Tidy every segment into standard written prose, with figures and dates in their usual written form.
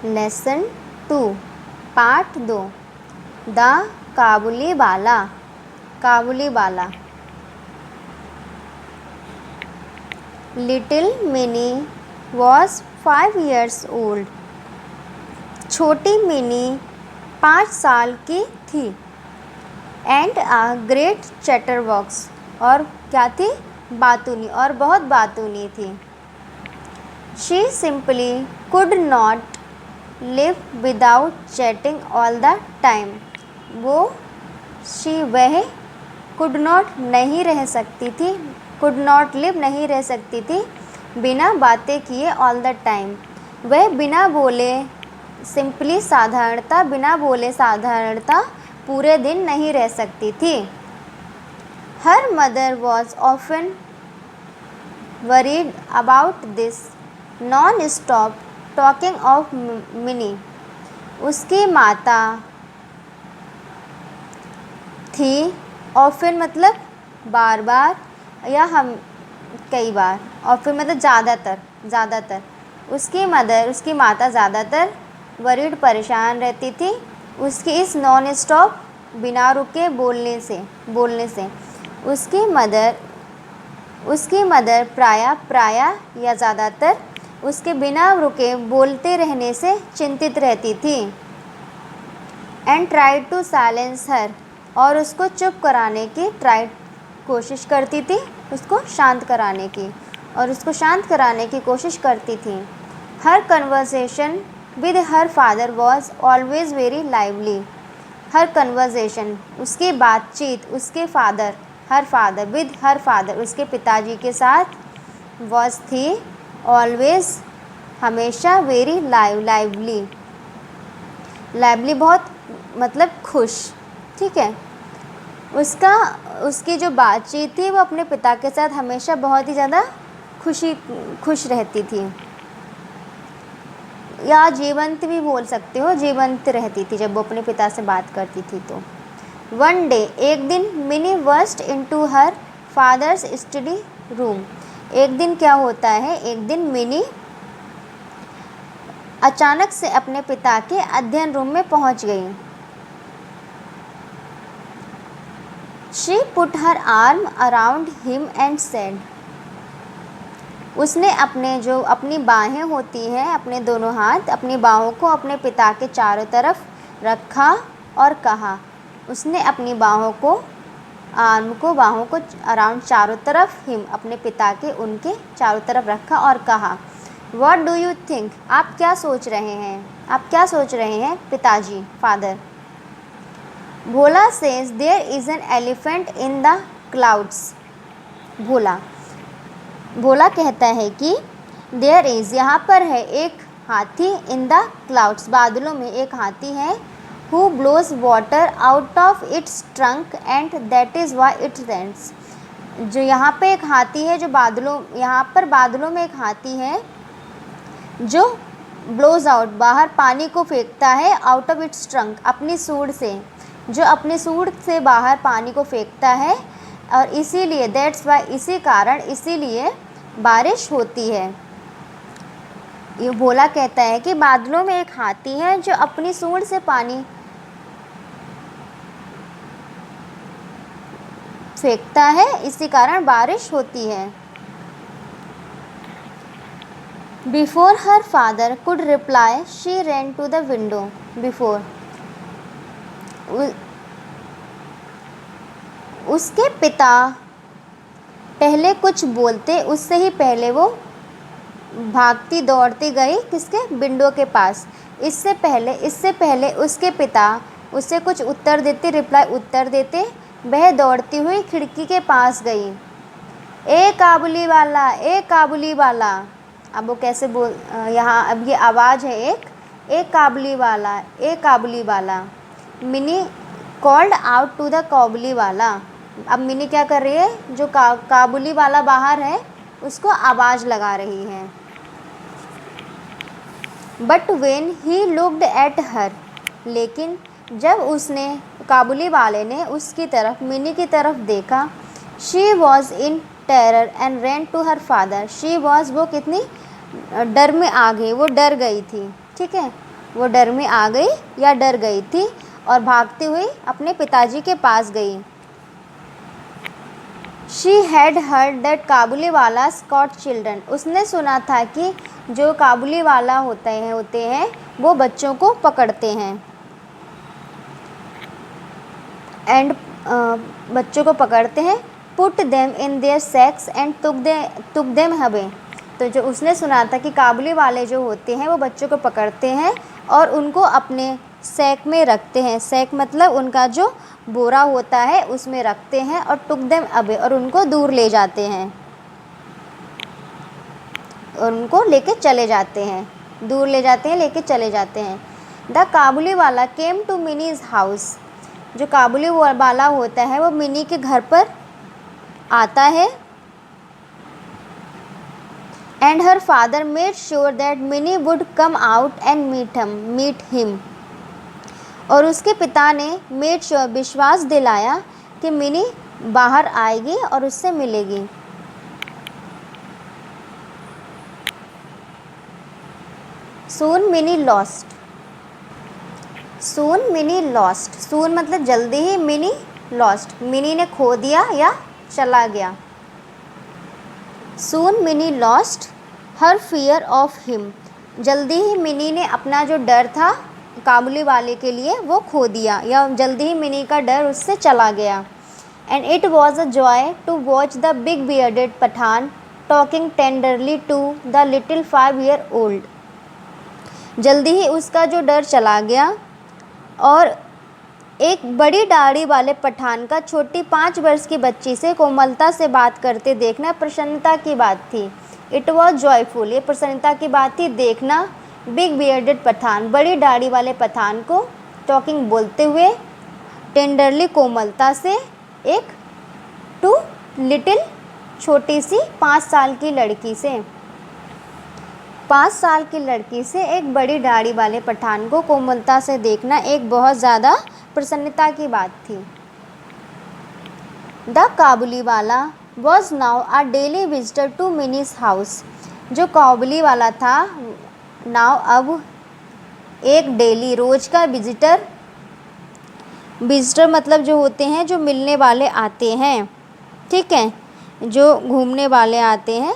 Lesson 2 part 2 the Kabuliwala. Kabuliwala. Little mini was 5 years old। छोटी mini 5 साल की थी। And a great chatterbox. और क्या थी? बातूनी, और बहुत बातूनी थी। She simply could not live without chatting all the time. वह कुड नॉट नहीं रह सकती थी, कुड नॉट लिव नहीं रह सकती थी बिना बातें किए ऑल द टाइम। वह बिना बोले सिंपली साधारणता, बिना बोले साधारणता पूरे दिन नहीं रह सकती थी। Her mother was often worried about this non stop talking of mini. उसकी माता थी, ऑफन मतलब बार बार या हम कई बार, ऑफन मतलब ज़्यादातर। उसकी माता ज़्यादातर वरीड परेशान रहती थी उसकी इस नॉन स्टॉप बिना रुके बोलने से। उसकी मदर प्राय या ज़्यादातर उसके बिना रुके बोलते रहने से चिंतित रहती थी। एंड ट्राइड टू साइलेंस हर। और उसको चुप कराने की कोशिश करती थी, उसको शांत कराने की कोशिश करती थी। Her conversation with her father was always very lively. Her conversation उसकी बातचीत उसके फादर उसके पिताजी के साथ वॉज थी, ऑलवेज हमेशा, वेरी लाइवली बहुत मतलब खुश। ठीक है। उसकी जो बातचीत थी वो अपने पिता के साथ हमेशा बहुत ही ज़्यादा खुश रहती थी, या जीवंत भी बोल सकते हो, जीवंत रहती थी जब वो अपने पिता से बात करती थी। तो वन डे, एक दिन, mini burst into her father's study room. एक दिन क्या होता है, एक दिन मिनी अचानक से अपने पिता के अध्ययन रूम में पहुंच गई। She put her arm around him and said. उसने अपनी बाहें होती हैं, अपने दोनों हाथ, अपनी बाहों को अपने पिता के चारों तरफ रखा और कहा। उसने अपनी बाहों को अराउंड चारों तरफ, हिम अपने पिता के, उनके चारों तरफ रखा और कहा, व्हाट डू यू थिंक? आप क्या सोच रहे हैं पिताजी, father? Bhola says there is an elephant in the clouds. Bhola कहता है कि देयर इज, यहाँ पर है, एक हाथी, इन द क्लाउड्स, बादलों में एक हाथी है, who blows water out of its trunk and that is why it rains. जो यहाँ पे एक हाथी है, यहाँ पर बादलों में एक हाथी है जो ब्लोज आउट, बाहर पानी को फेंकता है, आउट ऑफ इट्स ट्रंक, अपनी सूंड से, जो अपनी सूंड से बाहर पानी को फेंकता है, और इसीलिए दैट्स वाई, इसी कारण, इसीलिए बारिश होती है। ये भोला कहता है कि बादलों में एक हाथी है जो अपनी सूंड से पानी फेंकता है, इसी कारण बारिश होती है। Before her father could reply she ran to the window. उसके पिता पहले कुछ बोलते उससे ही पहले वो भागती दौड़ती गई किसके? विंडो के पास। इससे पहले उसके पिता उससे कुछ उत्तर देते वह दौड़ती हुई खिड़की के पास गई। ए काबुली वाला। अब वो कैसे यहाँ अब ये आवाज़ है एक Kabuliwala. Mini called out to the Kabuliwala. अब मिनी क्या कर रही है? जो काबुली वाला बाहर है उसको आवाज़ लगा रही है। But when he looked at her, लेकिन जब उसने, काबुली वाले ने उसकी तरफ, मिनी की तरफ देखा, she was in terror and ran to her father. She was, वो कितनी डर में आ गई, वो डर गई थी। ठीक है, वो डर में आ गई या डर गई थी और भागती हुई अपने पिताजी के पास गई। She had heard that Kabuliwala caught children, उसने सुना था कि जो काबुलीवाला होते हैं वो बच्चों को पकड़ते हैं। एंड बच्चों को पकड़ते हैं। Put them in their sacks and took them away, तो जो उसने सुना था कि काबुली वाले जो होते हैं वो बच्चों को पकड़ते हैं और उनको अपने सैक में रखते हैं। सैक मतलब उनका जो बोरा होता है उसमें रखते हैं, और टुक देम अवे, और उनको दूर ले जाते हैं, और उनको लेके चले जाते हैं, दूर ले जाते हैं, लेके चले जाते हैं। द काबुली वाला केम टू मिनीज हाउस, जो काबुली वाला होता है वो मिनी के घर पर आता है। And her father made sure that Mini would come out and meet him, और उसके पिता ने मेड श्योर, विश्वास दिलाया कि मिनी बाहर आएगी और उससे मिलेगी। सून मिनी लॉस्ट, सून मिनी लॉस्ट, सून मतलब जल्दी ही, मिनी लॉस्ट मिनी ने खो दिया या चला गया। Soon Mini lost her fear of him, जल्दी ही मिनी ने अपना जो डर था काबुली वाले के लिए वो खो दिया, या जल्दी ही मिनी का डर उससे चला गया। And it was a joy to watch the big bearded Pathan talking tenderly to the little 5 year old, जल्दी ही उसका जो डर चला गया और एक बड़ी दाढ़ी वाले पठान का छोटी 5 वर्ष की बच्ची से कोमलता से बात करते देखना प्रसन्नता की बात थी। इट वॉज जॉयफुल, ये प्रसन्नता की बात थी देखना बिग बियर्डेड पठान, बड़ी दाढ़ी वाले पठान को, टॉकिंग बोलते हुए, टेंडरली कोमलता से, एक टू लिटिल छोटी सी 5 साल की लड़की से, 5 साल की लड़की से एक बड़ी दाढ़ी वाले पठान को कोमलता से देखना एक बहुत ज़्यादा प्रसन्नता की बात थी। The Kabuliwala was now a daily visitor to Mini's house, जो काबुली वाला था नाउ अब एक डेली, रोज का विजिटर, विजिटर मतलब जो होते हैं जो मिलने वाले आते हैं, ठीक है, जो घूमने वाले आते हैं,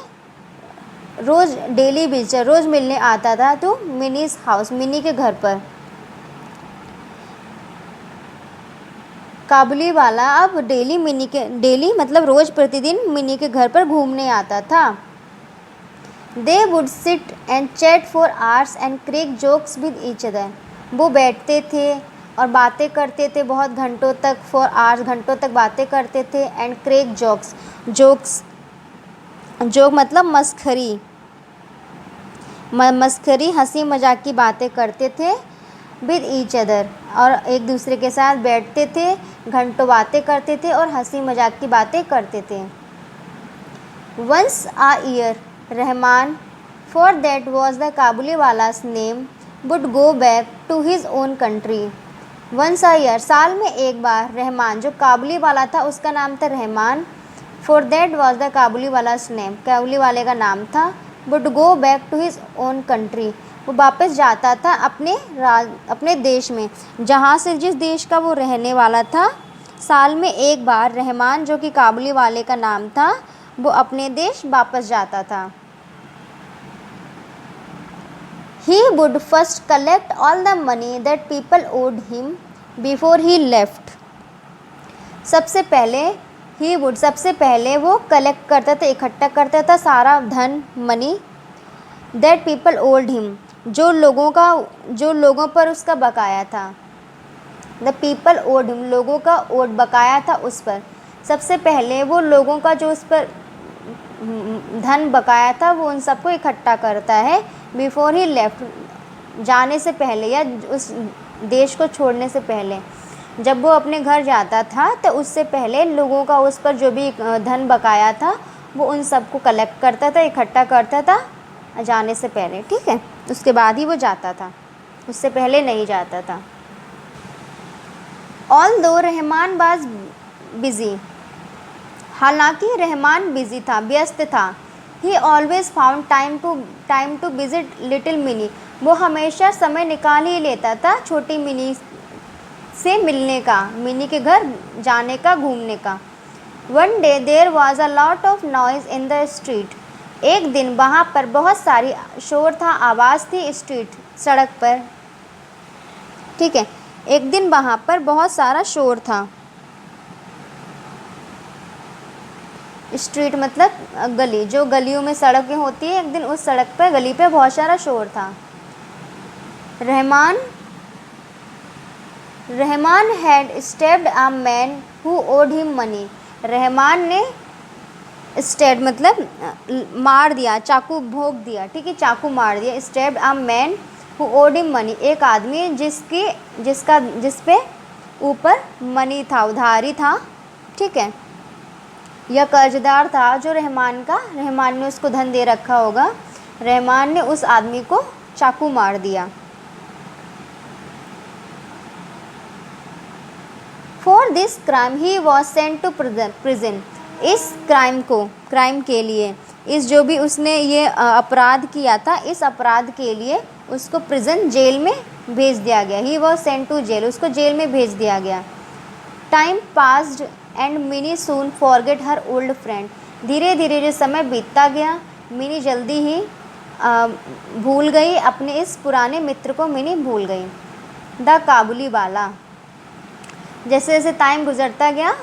रोज़ डेली विजिटर रोज़ मिलने आता था तो मिनीज हाउस, मिनी के घर पर। काबुली वाला अब डेली मतलब रोज़ प्रतिदिन मिनी के घर पर घूमने आता था। They would sit and chat for hours and crack jokes with each other, वो बैठते थे और बातें करते थे बहुत घंटों तक, फॉर आवर्स घंटों तक बातें करते थे, एंड क्रेक जोक्स जोक मतलब मस्खरी हंसी मजाक की बातें करते थे, विद ईच अदर, और एक दूसरे के साथ बैठते थे, घंटों बातें करते थे और हंसी मजाक की बातें करते थे। Once a year Rahman, for that was the Kabuliwala's name, would go back to his own country. Once a year साल में एक बार, रहमान जो काबुली वाला था उसका नाम था Rahman, for that was the Kabuliwala's name, काबुली वाले का नाम था, would go back to his own country, वो वापस जाता था अपने देश में, जहाँ से जिस देश का वो रहने वाला था। साल में एक बार रहमान जो कि काबुली वाले का नाम था वो अपने देश वापस जाता था। He would first collect all the money that people owed him before he left. सबसे पहले वो कलेक्ट करता था, इकट्ठा करता था सारा धन, money, that people old him, जो लोगों पर उसका बकाया था। द पीपल ओल्ड हिम, लोगों का बकाया था उस पर। सबसे पहले वो लोगों का जो उस पर धन बकाया था वो उन सबको इकट्ठा करता है, बिफोर ही लेफ्ट, जाने से पहले या उस देश को छोड़ने से पहले। जब वो अपने घर जाता था तो उससे पहले लोगों का उस पर जो भी धन बकाया था वो उन सबको कलेक्ट करता था, इकट्ठा करता था जाने से पहले, ठीक है, उसके बाद ही वो जाता था, उससे पहले नहीं जाता था। ऑल्दो रहमान वाज बिजी, हालांकि रहमान बिजी था, व्यस्त था। He always found time to visit little Mini, वो हमेशा समय निकाल ही लेता था छोटी मिनी से मिलने का, मिनी के घर जाने का, घूमने का। One day there was a lot of noise in the street. एक दिन वहाँ पर बहुत सारी शोर था, आवाज़ थी स्ट्रीट, सड़क पर। ठीक है, एक दिन वहाँ पर बहुत सारा शोर था। स्ट्रीट मतलब गली, जो गलियों में सड़कें होती है, एक दिन उस सड़क पर, गली पे बहुत सारा शोर था। Rahman had stepped a man who owed him money. Rahman ने स्टेप मतलब मार दिया, चाकू भोंक दिया। ठीक है, चाकू मार दिया। Stepped a man who owed him money, एक आदमी जिस पे ऊपर मनी था, उधारी था। ठीक है, यह कर्जदार था जो रहमान ने उसको धन दे रखा होगा। रहमान ने उस आदमी को चाकू मार दिया। For this crime he was sent to prison. इस क्राइम के लिए, इस जो भी उसने ये अपराध किया था, इस अपराध के लिए उसको प्रिजन, जेल में भेज दिया गया। He was sent to jail, उसको जेल में भेज दिया गया। Time passed and Mini soon forget her old friend. धीरे धीरे जो समय बीतता गया, मिनी जल्दी ही भूल गई अपने इस पुराने मित्र को, मिनी भूल गई। द काबुली वाला, जैसे जैसे टाइम गुजरता गया,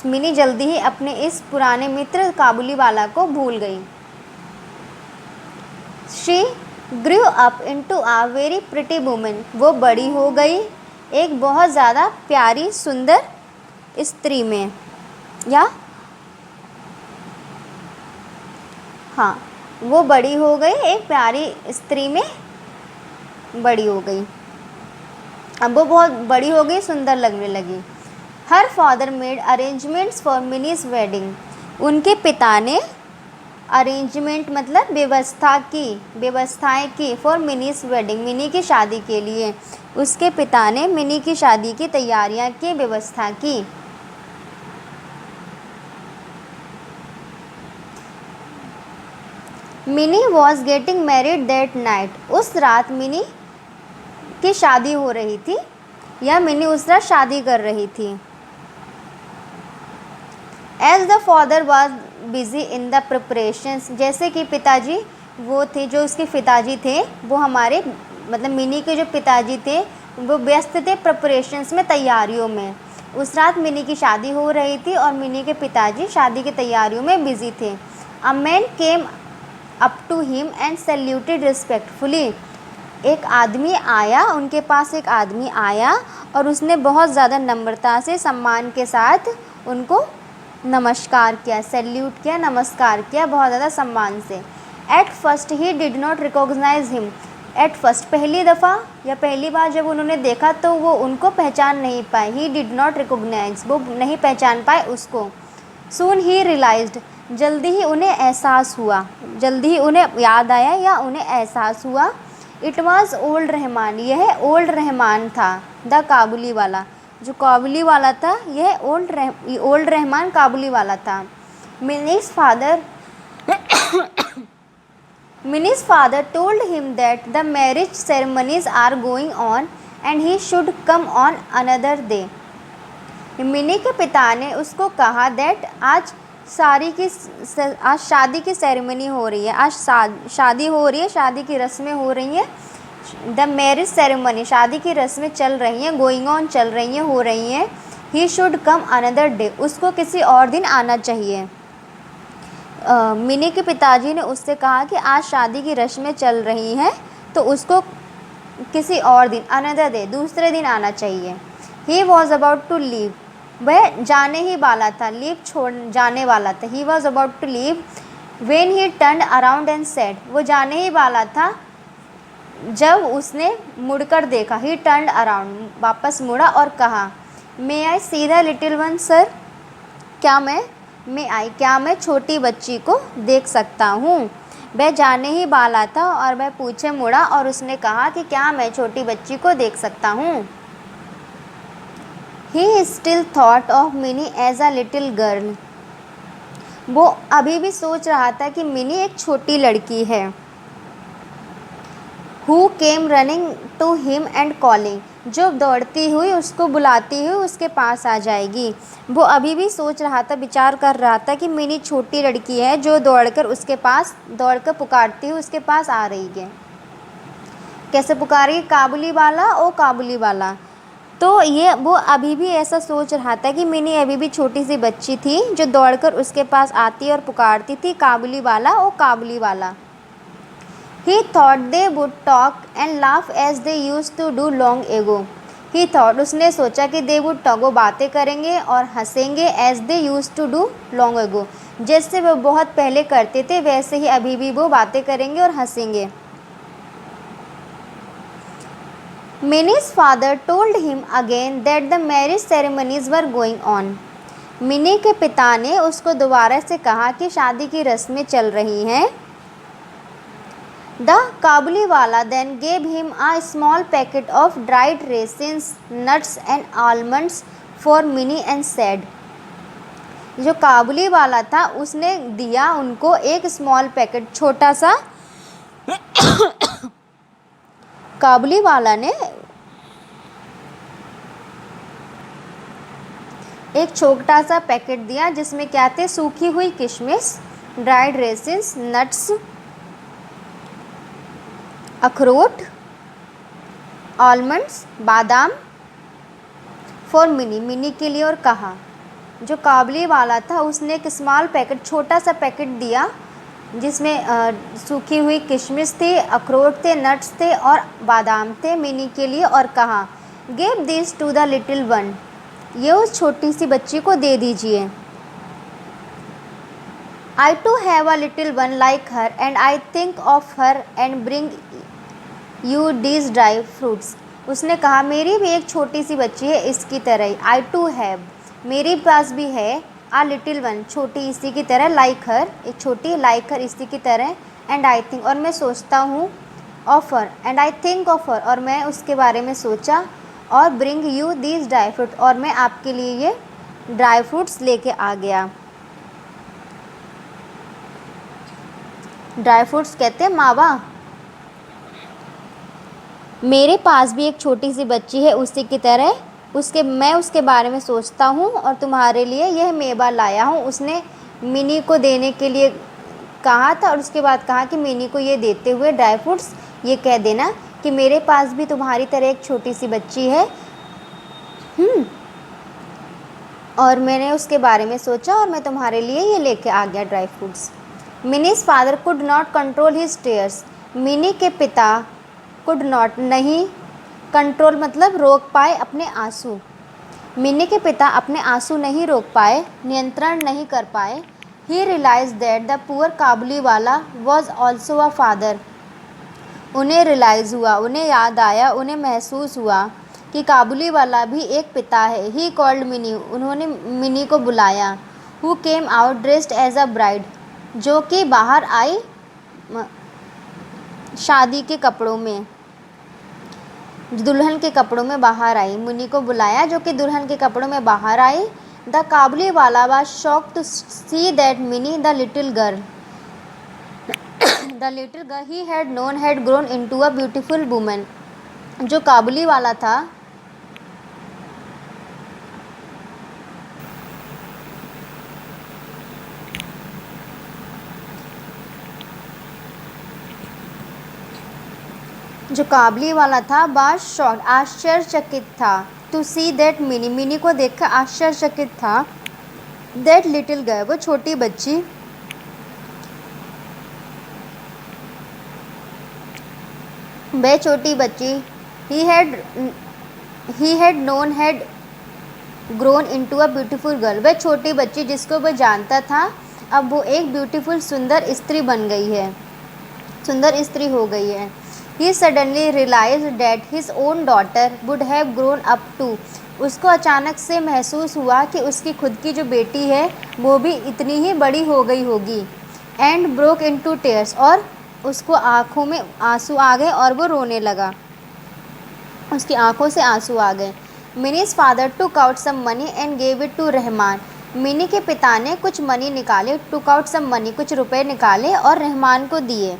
मिनी जल्दी ही अपने इस पुराने मित्र काबुली वाला को भूल गई। She grew up into a very pretty woman. वो बड़ी हो गई एक बहुत ज़्यादा प्यारी सुंदर स्त्री में, या हाँ, वो बड़ी हो गई एक प्यारी स्त्री में बड़ी हो गई। अब वो बहुत बड़ी हो गई, सुंदर लगने लगी। हर father made arrangements for minis wedding. उनके पिता ने अरेंजमेंट मतलब व्यवस्थाएं की फॉर मिनीज वेडिंग, मिनी की शादी के लिए। उसके पिता ने मिनी की शादी की तैयारियां की, व्यवस्था की। Mini was getting married that night. उस रात मिनी की शादी हो रही थी, या मिनी उस रात शादी कर रही थी। As the father was busy in the preparations. जैसे कि पिताजी वो थे, जो उसके पिताजी थे, वो हमारे मतलब मिनी के जो पिताजी थे, वो व्यस्त थे प्रिपरेशंस में, तैयारियों में। उस रात मिनी की शादी हो रही थी और मिनी के पिताजी शादी की तैयारियों में बिजी थे। A man came up to him and saluted respectfully. एक आदमी आया, उनके पास एक आदमी आया और उसने बहुत ज़्यादा नम्रता से, सम्मान के साथ उनको नमस्कार किया, सैल्यूट किया, नमस्कार किया, बहुत ज़्यादा सम्मान से। At first he did not recognise him. At first पहली दफ़ा या पहली बार जब उन्होंने देखा तो वो उनको पहचान नहीं पाए। ही डिड नॉट रिकॉग्नाइज, वो नहीं पहचान पाए उसको। सून ही रियलाइज्ड, जल्दी ही उन्हें एहसास हुआ, जल्दी ही उन्हें याद आया या उन्हें एहसास हुआ। इट वॉज ओल्ड रहमान, यह ओल्ड रहमान था। द काबुली वाला, जो काबुली वाला था, यह ओल्ड रहमान काबुली वाला था। Mini's father told him that the marriage ceremonies are going on and he should come on another day. Mini के पिता ने उसको कहा दैट आज शादी की सेरेमनी हो रही है, आज शादी हो रही है, शादी की रस्में हो रही हैं। द मैरिज सेरेमनी, शादी की रस्में चल रही हैं, गोइंग ऑन चल रही हैं, हो रही हैं। ही शुड कम अनदर डे, उसको किसी और दिन आना चाहिए। मिनी के पिताजी ने उससे कहा कि आज शादी की रस्में चल रही हैं तो उसको किसी और दिन, अनदर डे, दूसरे दिन आना चाहिए। He was about to leave, वह जाने ही वाला था, जाने वाला था। He was about to leave when he turned around and said, वो जाने ही वाला था जब उसने मुड़कर देखा। ही टर्न्ड अराउंड, वापस मुड़ा और कहा, may I see the little one sir, क्या मैं छोटी बच्ची को देख सकता हूँ। वह जाने ही वाला था और वह पूछे मुड़ा और उसने कहा कि क्या मैं छोटी बच्ची को देख सकता हूँ। He still thought of Mini as a little girl. वो अभी भी सोच रहा था कि मिनी एक छोटी लड़की है। Who came running to him and calling, जो दौड़ती हुई उसको बुलाती हुई उसके पास आ जाएगी। वो अभी भी सोच रहा था, विचार कर रहा था कि मिनी छोटी लड़की है जो दौड़कर पुकारती हुई उसके पास आ रही है। कैसे पुकारी? काबुली वाला, ओ काबुली वाला। तो ये वो अभी भी ऐसा सोच रहा था कि मिनी अभी भी छोटी सी बच्ची थी जो दौड़कर उसके पास आती और पुकारती थी, काबुली वाला, ओ काबुली वाला। He thought they would talk and laugh as they used to do long ago. He thought, उसने सोचा कि they would talk, वो बातें करेंगे और हंसेंगे, as they used to do long ago, जैसे वो बहुत पहले करते थे वैसे ही अभी भी वो बातें करेंगे और हंसेंगे। Minnie's father told him again that the marriage ceremonies were going on. Mini के पिता ने उसको दोबारा से कहा कि शादी की रस्में चल रही हैं। The Kabuliwala then gave him a small packet of dried raisins, nuts and almonds for Minnie and said, जो काबुली वाला था उसने दिया उनको एक स्मॉल पैकेट, छोटा सा काबुली वाला ने एक छोटा सा पैकेट दिया जिसमें क्या थे? सूखी हुई किशमिश, ड्राइड रेसिन्स, नट्स, अखरोट, आलमंड्स, बादाम, फॉर मिनी, मिनी के लिए। और कहा, जो काबुली वाला था उसने एक स्मॉल पैकेट, छोटा सा पैकेट दिया जिसमें सूखी हुई किशमिश थी, अखरोट थे, नट्स थे और बादाम थे मिनी के लिए। और कहा, give this to the little one, ये उस छोटी सी बच्ची को दे दीजिए। I too have a little one like her and I think of her and bring you these dry fruits. उसने कहा, मेरी भी एक छोटी सी बच्ची है इसकी तरह। I too have, मेरे पास भी है, a little one, छोटी इसी की तरह, like her, एक छोटी, like her इसी की तरह, and I think, और मैं सोचता हूँ, of her, and I think of her, और मैं उसके बारे में सोचा, और bring you these dry fruits, और मैं आपके लिए ये ड्राई फ्रूट्स लेके आ गया। ड्राई फ्रूट्स कहते हैं मावा। मेरे पास भी एक छोटी सी बच्ची है उसी की तरह, मैं उसके बारे में सोचता हूँ और तुम्हारे लिए यह मेवा लाया हूँ। उसने मिनी को देने के लिए कहा था और उसके बाद कहा कि मिनी को ये देते हुए, ड्राई फ्रूट्स ये कह देना कि मेरे पास भी तुम्हारी तरह एक छोटी सी बच्ची है, और मैंने उसके बारे में सोचा और मैं तुम्हारे लिए ये लेके आ गया dry fruits. Minis father could not control his tears, mini के पिता कुड नॉट, नहीं, कंट्रोल मतलब रोक पाए अपने आंसू। मिनी के पिता अपने आंसू नहीं रोक पाए, नियंत्रण नहीं कर पाए। ही रियलाइज दैट द पुअर काबुली वाला वॉज ऑल्सो अ फादर, उन्हें रियलाइज़ हुआ, उन्हें याद आया, उन्हें महसूस हुआ कि काबुली वाला भी एक पिता है। ही कॉल्ड मिनी, उन्होंने मिनी को बुलाया। Who came out dressed as a bride, जो कि बाहर आई शादी के कपड़ों में, दुल्हन के कपड़ों में बाहर आई। मुनी को बुलाया जो कि दुल्हन के कपड़ों में बाहर आई। The Kabuliwala was shocked to see that Mini, the little girl he had known had grown into a beautiful woman, जो काबुली वाला था बाज शॉक्ड, आश्चर्यचकित था, to see that Mini, Mini को देखकर आश्चर्यचकित था, दैट लिटिल गर्ल, वो छोटी बच्ची, वह छोटी बच्ची, ही had known had grown into a beautiful girl, वह छोटी बच्ची जिसको वह जानता था अब वो एक ब्यूटीफुल सुंदर स्त्री बन गई है, सुंदर स्त्री हो गई है। He suddenly realized that his own daughter would have grown up too. उसको अचानक से महसूस हुआ कि उसकी खुद की जो बेटी है वो भी इतनी ही बड़ी हो गई होगी। And broke into tears, और उसको आँखों में आंसू आ गए और वो रोने लगा, उसकी आंखों से आंसू आ गए। Minnie's father took out some money and gave it to Rahman, mini के पिता ने कुछ मनी निकाले, took out some money, कुछ रुपए निकाले और रहमान को दिए।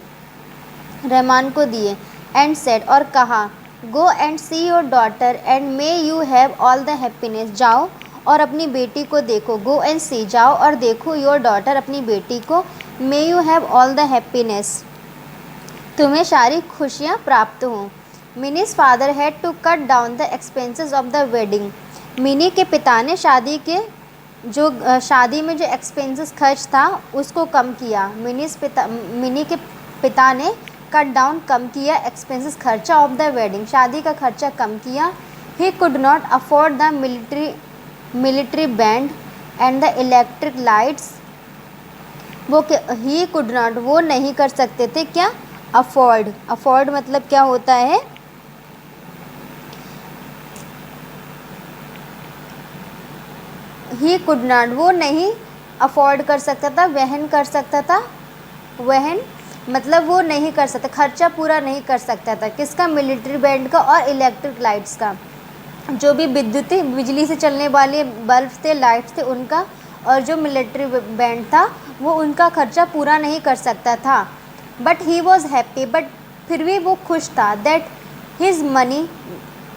एंड सेड, और कहा, go and see your daughter and may you have all the happiness, जाओ और अपनी बेटी को देखो, गो एंड सी, जाओ और देखो, योर डॉटर, अपनी बेटी को, may you have all the happiness, तुम्हें सारी खुशियाँ प्राप्त हों। Mini's father had to cut down the expenses of the wedding, Mini के पिता ने शादी में जो एक्सपेंसेस खर्च था उसको कम किया। मिनी के पिता ने कट डाउन, कम किया, एक्सपेंसेस, खर्चा ऑफ द वेडिंग, शादी का खर्चा कम किया। He could not afford the military band and the electric lights, he could not, वो नहीं कर सकते थे क्या, अफोर्ड मतलब क्या होता है, ही कुड नॉट, वो नहीं अफोर्ड कर सकता था, वहन कर सकता था, वहन मतलब वो नहीं कर सकता, खर्चा पूरा नहीं कर सकता था, किसका, मिलिट्री बैंड का और इलेक्ट्रिक लाइट्स का, जो भी विद्युत बिजली से चलने वाले बल्ब थे, लाइट्स थे, उनका, और जो मिलिट्री बैंड था वो उनका खर्चा पूरा नहीं कर सकता था। But he was happy, but फिर भी वो खुश था, दैट हिज मनी,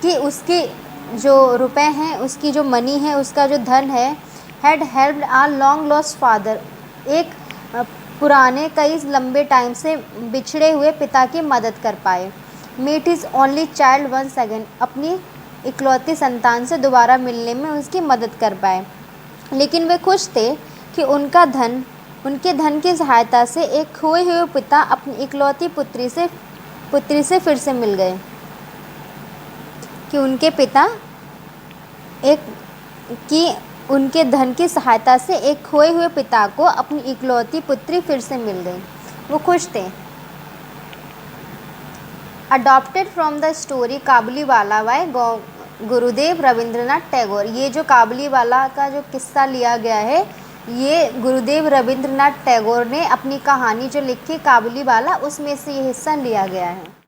कि उसके जो रुपए हैं, उसकी जो मनी है, उसका जो धन है, had helped our long lost father, एक पुराने कई लंबे टाइम से बिछड़े हुए पिता की मदद कर पाए। Meet his only child once again, अपनी इकलौती संतान से दोबारा मिलने में उसकी मदद कर पाए। लेकिन वे खुश थे कि उनके धन की सहायता से एक खोए हुए पिता अपनी इकलौती पुत्री से फिर से मिल गए, कि उनके धन की सहायता से एक खोए हुए पिता को अपनी इकलौती पुत्री फिर से मिल गई, वो खुश थे। Adopted from the story Kabuliwala by Gurudev Rabindranath Tagore, ये जो काबुलीवाला का जो किस्सा लिया गया है, ये गुरुदेव रविंद्रनाथ टैगोर ने अपनी कहानी जो लिखी काबुलीवाला, उसमें से ये हिस्सा लिया गया है।